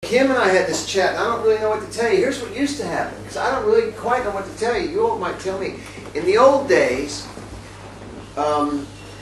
Kim and I had this chat, and I don't really know what to tell you. Here's what used to happen, because I don't really quite know what to tell you. You all might tell me. In the old days,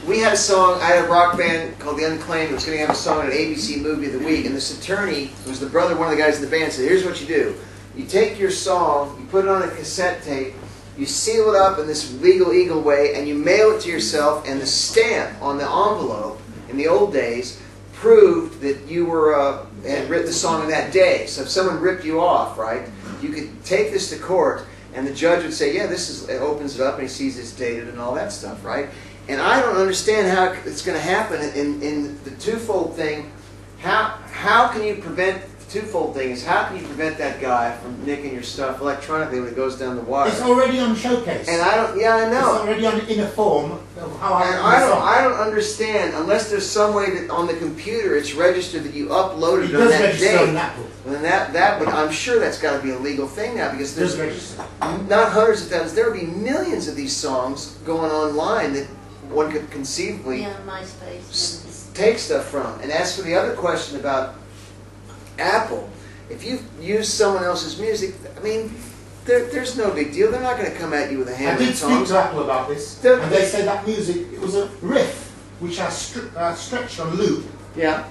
we had a song. I had a rock band called The Unclaimed. It was going to have a song in an ABC movie of the week, and this attorney was the brother of one of the guys in the band. Said, "Here's what you do: you take your song, you put it on a cassette tape, you seal it up in this legal eagle way, and you mail it to yourself. And the stamp on the envelope in the old days proved that you were had written the song in that day. So if someone ripped you off, right, you could take this to court, and the judge would say, yeah, this is, it opens it up, and he sees it's dated and all that stuff, right? And I don't understand how it's going to happen in the twofold thing. How can you prevent, the twofold thing is, how can you prevent that guy from nicking your stuff electronically when it goes down the wire? It's already on Showcase. And I don't, yeah, I know. It's already in a form of how I don't understand, unless there's some way that on the computer it's registered that you uploaded it on that day. Well, then that would, I'm sure that's got to be a legal thing now, because there's not hundreds of thousands, there would be millions of these songs going online that one could conceivably take stuff from. And as for the other question about Apple, if you use someone else's music, I mean, there's no big deal. They're not going to come at you with a hammer and tongs. I did speak to Apple about this, and they said that music, it was a riff which I stretched on loop,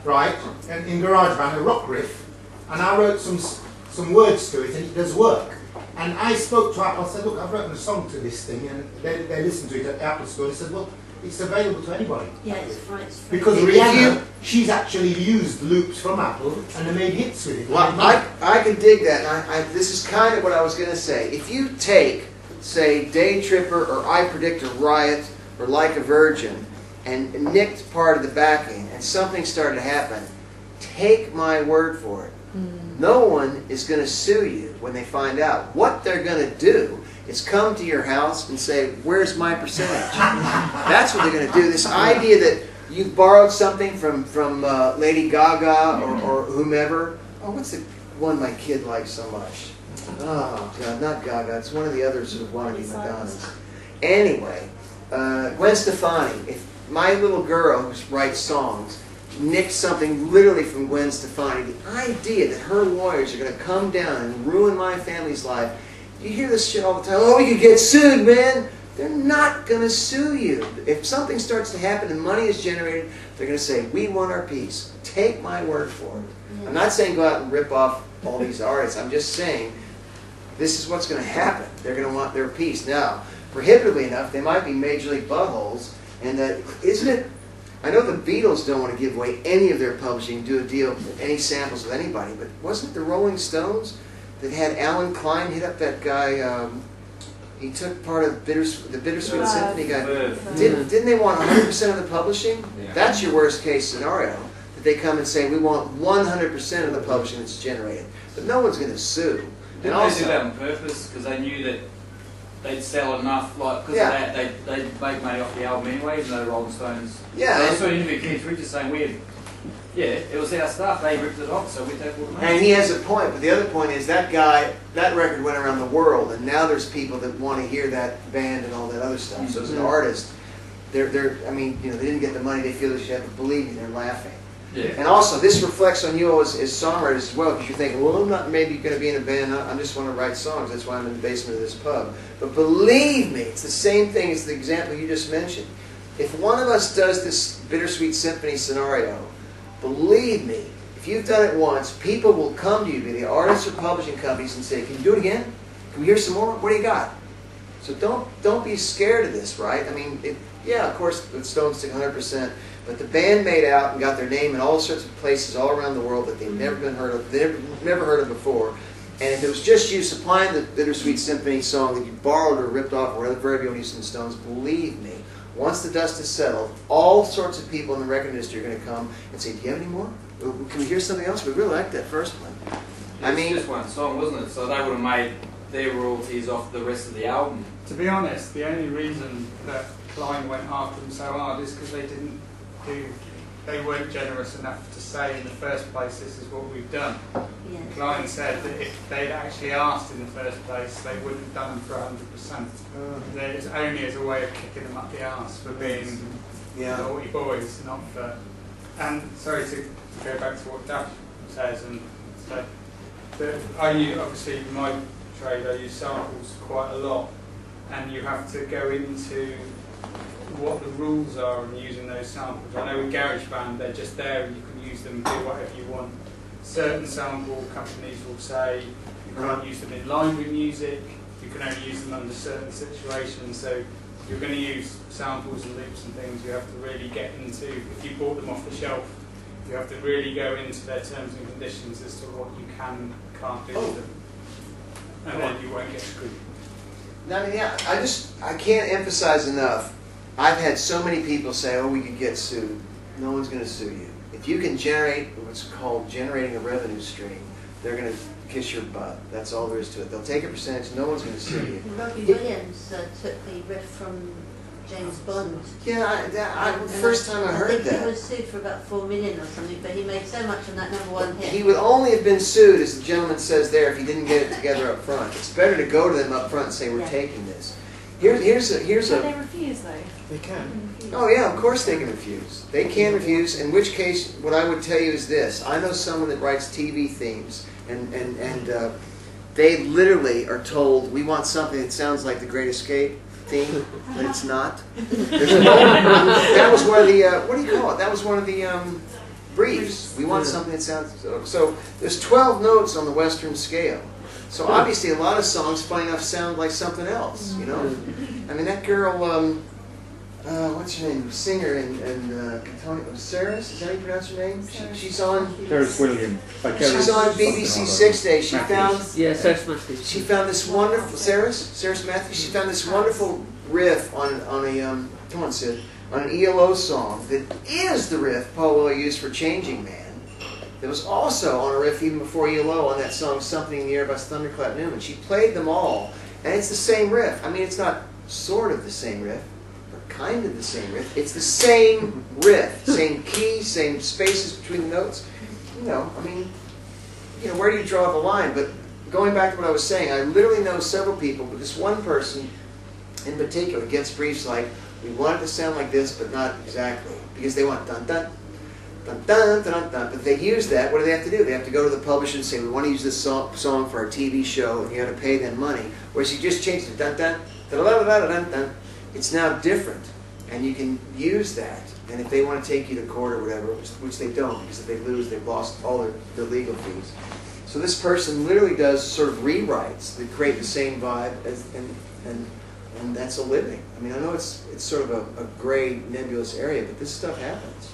right, and in GarageBand, a rock riff, and I wrote some words to it, and it does work. And I spoke to Apple, I said, look, I've written a song to this thing, and they listened to it at the Apple Store, and they said, well, it's available to anybody. Yeah, it's right. Because Rihanna, she's actually used loops from Apple and they made hits with it. Well, I can dig that. And this is kind of what I was going to say. If you take, say, Day Tripper or I Predict a Riot or Like a Virgin and nicked part of the backing and something started to happen, take my word for it. No one is going to sue you when they find out. What they're going to do is come to your house and say, where's my percentage? That's what they're going to do. This idea that you've borrowed something from Lady Gaga or whomever. Oh, what's the one my kid likes so much? Oh, God, not Gaga. It's one of the others who want to be Madonna's. Anyway, Gwen Stefani. If my little girl who writes songs nicked something literally from Gwen Stefani, the idea that her lawyers are going to come down and ruin my family's life. You hear this shit all the time. Oh, we could get sued, man. They're not going to sue you. If something starts to happen and money is generated, they're going to say, we want our piece. Take my word for it. I'm not saying go out and rip off all these artists. I'm just saying this is what's going to happen. They're going to want their piece. Now, prohibitively enough, they might be major league buttholes. And isn't it, I know the Beatles don't want to give away any of their publishing, do a deal, any samples with anybody, but wasn't it the Rolling Stones that had Alan Klein hit up that guy? He took part of the Bittersweet Symphony guy. Didn't they want 100% of the publishing? Yeah. That's your worst case scenario. That they come and say, we want 100% of the publishing that's generated. But no one's going to sue. Didn't they do that on purpose? Because they knew that they'd sell enough, like, because of that, they'd make money off the album anyway, even though Rolling Stones. Yeah. So I saw an interview with Keith Richards saying, it was our stuff, they ripped it off, so we take all the money. And he has a point, but the other point is that guy, that record went around the world, and now there's people that want to hear that band and all that other stuff. So as an artist, I mean, they didn't get the money they feel they should have, but believe me, they're laughing. Yeah. And also, this reflects on you as songwriters as well, because you're thinking, well, I'm not maybe going to be in a band, I just want to write songs, that's why I'm in the basement of this pub. But believe me, it's the same thing as the example you just mentioned. If one of us does this Bittersweet Symphony scenario, believe me, if you've done it once, people will come to you, be the artists or publishing companies, and say, can you do it again? Can we hear some more? What do you got? So don't be scared of this, right? I mean, of course, the Stones took 100%, but the band made out and got their name in all sorts of places all around the world that they've never heard of before. And if it was just you supplying the Bittersweet Symphony song that you borrowed or ripped off, or whatever verb you want to use from the Stones, believe me, once the dust is settled, all sorts of people in the record industry are going to come and say, do you have any more? Can we hear something else? We really like that first one. I mean, it's just one song, wasn't it? So they would have made their royalties off the rest of the album. To be honest, the only reason that Klein went after them so hard is because they weren't generous enough to say in the first place, this is what we've done. Yeah. Klein said that if they'd actually asked in the first place, they wouldn't have done them for 100%. It's only as a way of kicking them up the arse for being naughty boys, not for... And sorry to go back to what Dash says, and So, obviously in my trade I use samples quite a lot, and you have to go into what the rules are on using those samples. I know with GarageBand they're just there and you can use them and do whatever you want. Certain sample companies will say you can't use them in library music, you can only use them under certain situations. So if you're going to use samples and loops and things, you have to really get into, if you bought them off the shelf, you have to really go into their terms and conditions as to what you can and can't do with them. And then you won't get screwed. I mean, yeah, I can't emphasize enough. I've had so many people say, oh, we could get sued. No one's going to sue you. If you can generate what's called generating a revenue stream, they're going to kiss your butt. That's all there is to it. They'll take a percentage. No one's going to sue you. Robbie Williams took the riff from James Bond. Yeah, first time I heard that. He was sued for about $4 million or something, but he made so much on that #1 hit. He would only have been sued, as the gentleman says there, if he didn't get it together up front. It's better to go to them up front and say, we're taking this. Here's But they refuse, though. They can. Oh yeah, of course they can refuse. They can refuse, in which case what I would tell you is this. I know someone that writes TV themes, and they literally are told, we want something that sounds like The Great Escape theme, but it's not. That was one of the, what do you call it? That was one of the briefs. We want something that sounds, so there's 12 notes on the Western scale. So obviously a lot of songs, funny enough, sound like something else, you know? I mean, that girl, what's her name? Singer and Saris, is that how you pronounce her name? She's on... Saris Williams. She's on BBC Six Day. She found... Yeah, Saris Matthews. She found this wonderful... Saris Matthews? She found this wonderful riff on a... come on, Sid. On an ELO song that is the riff Paul Weller used for Changing Man. There was also on a riff even before ELO on that song Something in the Air by Thunderclap Newman. She played them all, and it's the same riff. I mean, it's not sort of the same riff, but kind of the same riff. It's the same riff, same key, same spaces between the notes. You know, I mean, you know, where do you draw the line? But going back to what I was saying, I literally know several people, but this one person in particular gets briefs like, we want it to sound like this, but not exactly, because they want dun-dun. Dun, dun, dun, dun. But if they use that, what do they have to do? They have to go to the publisher and say, we want to use this song for our TV show, and you have to pay them money. Whereas you just change it, dun, dun, dun, dun, dun, dun, dun. It's now different, and you can use that. And if they want to take you to court or whatever, which they don't, because if they lose, they've lost all their legal fees. So this person literally does sort of rewrites that create the same vibe, and that's a living. I mean, I know it's sort of a gray, nebulous area, but this stuff happens.